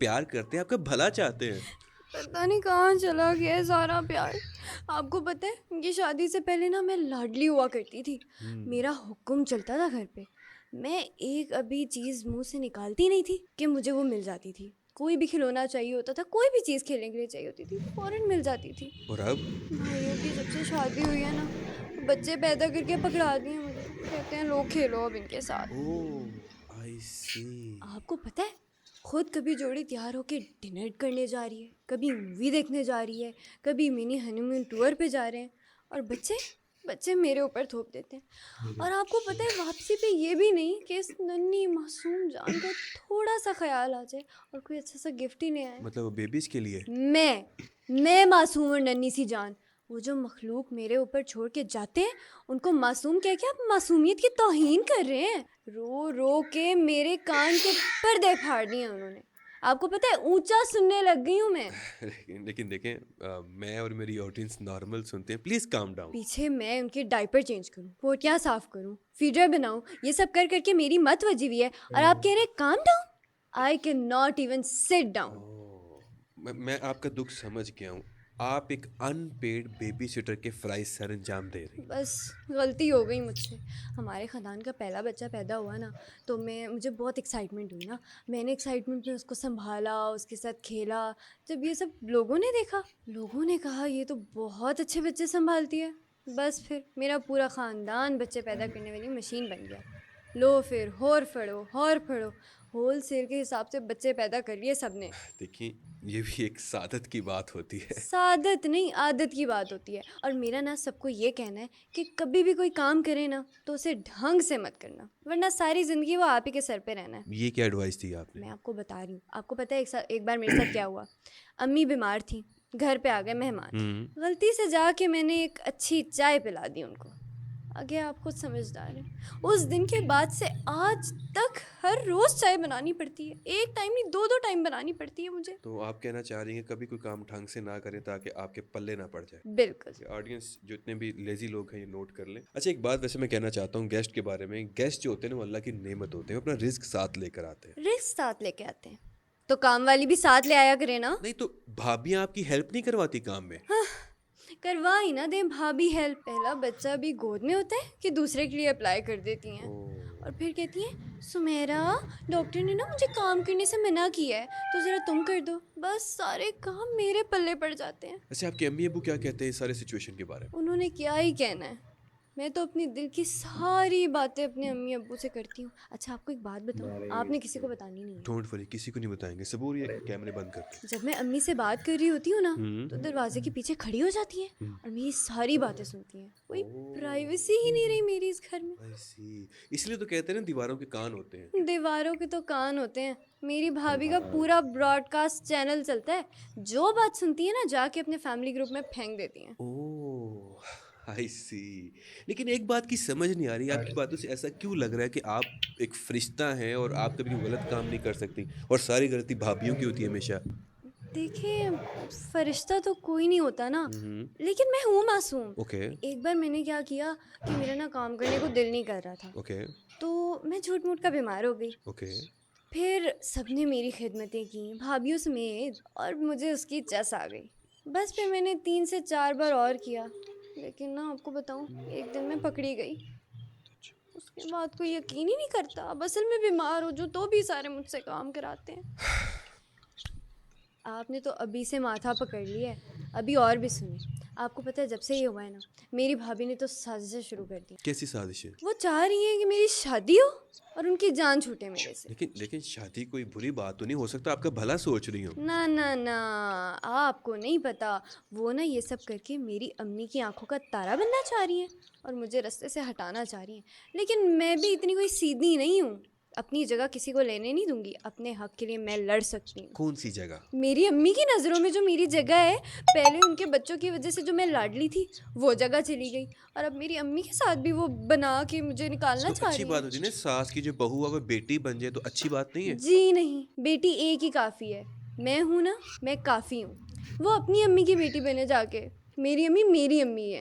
پیار کرتے ہیں, آپ کا بھلا چاہتے ہیں. پتہ نہیں کہاں چلا گیا ہے سارا پیار. آپ کو پتہ ہے ان کی شادی سے پہلے نا میں لاڈلی ہوا کرتی تھی. میرا حکم چلتا تھا گھر پہ. میں ایک ابھی چیز منہ سے نکالتی نہیں تھی کہ مجھے وہ مل جاتی تھی. کوئی بھی کھلونا چاہیے ہوتا تھا, کوئی بھی چیز کھیلنے کے لیے چاہیے ہوتی تھی, فوراً مل جاتی تھی. اور اب بھائیوں کی جب سے شادی ہوئی ہے نا, بچے پیدا کر کے پکڑا دیے مجھے. کہتے ہیں لوگ کھیلو اب ان کے ساتھ. آئی سی. آپ کو پتہ ہے خود کبھی جوڑی تیار ہو کے ڈنر کرنے جا رہی ہے, کبھی مووی دیکھنے جا رہی ہے, کبھی منی ہنی مون ٹور پہ جا رہے ہیں, اور بچے میرے اوپر تھوپ دیتے ہیں. اور آپ کو پتہ ہے واپسی پہ یہ بھی نہیں کہ اس ننھی معصوم جان کا تھوڑا سا خیال آ جائے اور کوئی اچھا سا گفٹ ہی نہیں آئے. مطلب بیبیز کے لیے میں معصوم اور ننھی سی جان. وہ جو مخلوق میرے اوپر چھوڑ کے جاتے ہیں ان کو معصوم کہہ کے آپ معصومیت کی توہین کر رہے ہیں. رو رو کے میرے کان کے پردے پھاڑ دیے انہوں نے. آپ کو پتہ ہے اونچا سننے لگ گئی ہوں میں. لیکن دیکھیں میں اور میری آڈینس نارمل سنتے ہیں, پلیز کام ڈاؤن. پیچھے میں ان کے ڈائپر چینج کروں, پوٹیاں صاف کروں, فیڈر بناؤں, یہ سب کر کے میری مت وجی ہوئی ہے, اور آپ کہہ رہے calm down. I can not even sit down. میں آپ کا دکھ سمجھ گیا ہوں. آپ ایک ان پیڈ بیبی سٹر کے فرائض سر انجام دے رہی ہیں. بس غلطی ہو گئی مجھ سے. ہمارے خاندان کا پہلا بچہ پیدا ہوا نا, تو مجھے بہت ایکسائٹمنٹ ہوئی نا. میں نے ایکسائٹمنٹ میں اس کو سنبھالا, اس کے ساتھ کھیلا. جب یہ سب لوگوں نے دیکھا, لوگوں نے کہا یہ تو بہت اچھے بچے سنبھالتی ہے. بس پھر میرا پورا خاندان بچے پیدا کرنے والی مشین بن گیا. لو پھر ہور پھڑو ہول سیل کے حساب سے بچے پیدا کر لیے سب نے. دیکھیں یہ بھی ایک سعادت کی بات ہوتی ہے. سعادت نہیں, عادت کی بات ہوتی ہے. اور میرا نا سب کو یہ کہنا ہے کہ کبھی بھی کوئی کام کرے نا تو اسے ڈھنگ سے مت کرنا, ورنہ ساری زندگی وہ آپ ہی کے سر پہ رہنا ہے. یہ کیا ایڈوائس دی آپ نے؟ میں آپ کو بتا رہی ہوں. آپ کو پتہ ہے ایک بار میرے ساتھ کیا ہوا. امی بیمار تھیں, گھر پہ آ گئے مہمان. غلطی سے جا کے میں نے ایک اچھی چائے پلا دی ان کو. آگے آپ خود سمجھدار ہیں. اس دن کے بعد سے آج تک ہر روز چائے بنانی پڑتی ہے. ایک ٹائم نہیں, دو ٹائم بنانی پڑتی ہے مجھے. تو آپ کہنا چاہ رہی ہیں کبھی کوئی کام ڈھنگ سے نہ کریں تاکہ آپ کے پلے نہ پڑ جائے. بالکل. آڈینس جتنے بھی لیزی لوگ ہیں یہ نوٹ کر لیں. اچھا ایک بات ویسے میں کہنا چاہتا ہوں گیسٹ کے بارے میں. گیسٹ جو ہوتے ہیں وہ اللہ کی نعمت ہوتے ہیں, وہ اپنا رزق ساتھ لے کر آتے ہیں. رزق ساتھ لے کے آتے ہیں تو کام والی بھی ساتھ لے آیا کرے نا. نہیں تو بھابیاں آپ کی ہیلپ نہیں کرواتی کام میں؟ کروا ہی نہ دیں بھابھی ہیلپ. پہلا بچہ بھی گود میں ہوتا ہے کہ دوسرے کے لیے اپلائی کر دیتی ہیں, اور پھر کہتی ہیں سمیرا ڈاکٹر نے نا مجھے کام کرنے سے منع کیا ہے تو ذرا تم کر دو. بس سارے کام میرے پلے پڑ جاتے ہیں. اچھا آپ کے امی ابو کیا کہتے ہیں اس سارے سچویشن کے بارے میں؟ انہوں نے کیا ہی کہنا ہے. میں تو اپنی دل کی ساری باتیں اپنے امی ابو سے کرتی ہوں. اچھا آپ کو ایک بات بتاؤں, آپ نے کسی کو بتانی نہیں ہے. ڈونٹ وری, کسی کو نہیں بتائیں گے. صبور یہ کیمرے بند کر کے. جب میں امی سے بات کر رہی ہوتی ہوں نا تو دروازے کے پیچھے کھڑی ہو جاتی ہیں اور میری ساری باتیں سنتی ہیں. کوئی پرائیویسی ہی نہیں رہی میری اس گھر میں. اس لیے تو کہتے ہیں نا دیواروں کے کان ہوتے ہیں. دیواروں کے تو کان ہوتے ہیں. میری بھابھی کا پورا براڈ کاسٹ چینل چلتا ہے. جو بات سنتی ہے نا جا کے اپنے فیملی گروپ میں پھینک دیتی ہیں. آئی سی. لیکن ایک بات کی سمجھ نہیں آ رہی, آپ کی باتوں سے ایسا کیوں لگ رہا ہے کہ آپ ایک فرشتہ ہیں اور آپ کبھی غلط کام نہیں کر سکتی اور ساری غلطی بھابھیوں کی ہوتی ہے ہمیشہ؟ دیکھیں فرشتہ تو کوئی نہیں ہوتا نا, لیکن میں ہوں معصوم. ایک بار میں نے کیا کیا کہ میرا نا کام کرنے کو دل نہیں کر رہا تھا, تو میں جھوٹ موٹ کا بیمار ہو گئی. پھر سب نے میری خدمتیں کی بھابھیوں سمیت, اور مجھے اس کی چس آ گئی. بس پھر میں نے 3 سے 4 بار اور کیا, لیکن نا آپ کو بتاؤں ایک دن میں پکڑی گئی. اس کے بعد کوئی یقین ہی نہیں کرتا. اب اصل میں بیمار ہو جو تو بھی سارے مجھ سے کام کراتے ہیں. آپ نے تو ابھی سے ماتھا پکڑ لیا ہے, ابھی اور بھی سنیں. آپ کو پتہ ہے جب سے یہ ہوا ہے نا میری بھابھی نے تو سازشیں شروع کر دی. کیسی سازشیں؟ وہ چاہ رہی ہیں کہ میری شادی ہو اور ان کی جان چھوٹے میرے سے. لیکن شادی کوئی بری بات تو نہیں ہو سکتا, آپ کا بھلا سوچ رہی ہوں. نہ آپ کو نہیں پتا. وہ نا یہ سب کر کے میری امی کی آنکھوں کا تارا بننا چاہ رہی ہیں اور مجھے رستے سے ہٹانا چاہ رہی ہیں. لیکن میں بھی اتنی کوئی سیدھی نہیں ہوں. اپنی جگہ کسی کو لینے نہیں دوں گی. اپنے حق کے لیے میں لڑ سکتی ہوں. کون سی جگہ؟ میری امی کی نظروں میں جو میری جگہ ہے, پہلے ان کے بچوں کی وجہ سے جو میں لاڈلی تھی وہ جگہ چلی گئی, اور اب میری امی کے ساتھ بھی وہ بنا کے مجھے نکالنا چاہ رہی ہیں. اچھی بات ہوتی ہے نا, ساس کی جو بہو اگر بیٹی بن جائے تو اچھی بات نہیں ہے. جی نہیں, بیٹی ایک ہی کافی ہے. میں ہوں نا, میں کافی ہوں. وہ اپنی امی کی بیٹی بنے جا کے. میری امی میری امی ہے.